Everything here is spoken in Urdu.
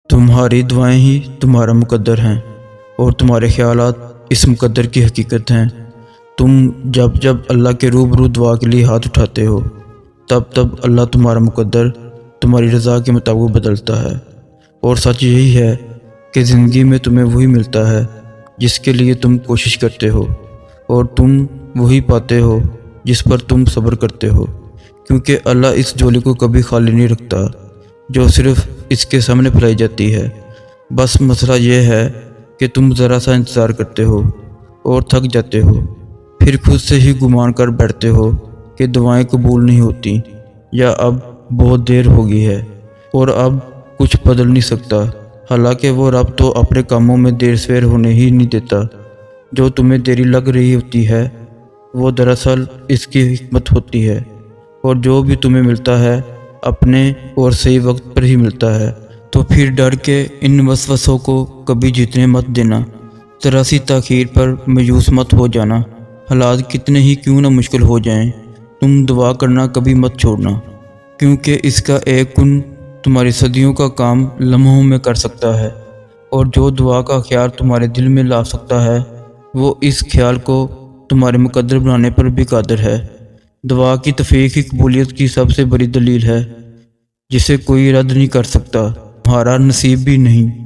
تمہاری دعائیں ہی تمہارا مقدر ہیں اور تمہارے خیالات اس مقدر کی حقیقت ہیں۔ تم جب جب اللہ کے روبرو دعا کے لیے ہاتھ اٹھاتے ہو تب اللہ تمہارا مقدر تمہاری رضا کے مطابق بدلتا ہے۔ اور سچ یہی ہے کہ زندگی میں تمہیں وہی ملتا ہے جس کے لیے تم کوشش کرتے ہو، اور تم وہی پاتے ہو جس پر تم صبر کرتے ہو، کیونکہ اللہ اس جھولی کو کبھی خالی نہیں رکھتا جو صرف اس کے سامنے پھیلائی جاتی ہے۔ بس مسئلہ یہ ہے کہ تم ذرا سا انتظار کرتے ہو اور تھک جاتے ہو، پھر خود سے ہی گمان کر بیٹھتے ہو کہ دعائیں قبول نہیں ہوتی، یا اب بہت دیر ہو گئی ہے اور اب کچھ بدل نہیں سکتا۔ حالانکہ وہ رب تو اپنے کاموں میں دیر سویر ہونے ہی نہیں دیتا۔ جو تمہیں دیری لگ رہی ہوتی ہے وہ دراصل اس کی حکمت ہوتی ہے، اور جو بھی تمہیں ملتا ہے اپنے اور صحیح وقت پر ہی ملتا ہے۔ تو پھر ڈر کے ان وسوسوں کو کبھی جیتنے مت دینا، ذرا سی تاخیر پر مایوس مت ہو جانا۔ حالات کتنے ہی کیوں نہ مشکل ہو جائیں، تم دعا کرنا کبھی مت چھوڑنا، کیونکہ اس کا ایک کن تمہاری صدیوں کا کام لمحوں میں کر سکتا ہے، اور جو دعا کا خیال تمہارے دل میں لا سکتا ہے وہ اس خیال کو تمہارے مقدر بنانے پر بھی قادر ہے۔ دعا کی توفیق ہی قبولیت کی سب سے بڑی دلیل ہے، جسے کوئی رد نہیں کر سکتا، تمہارا نصیب بھی نہیں۔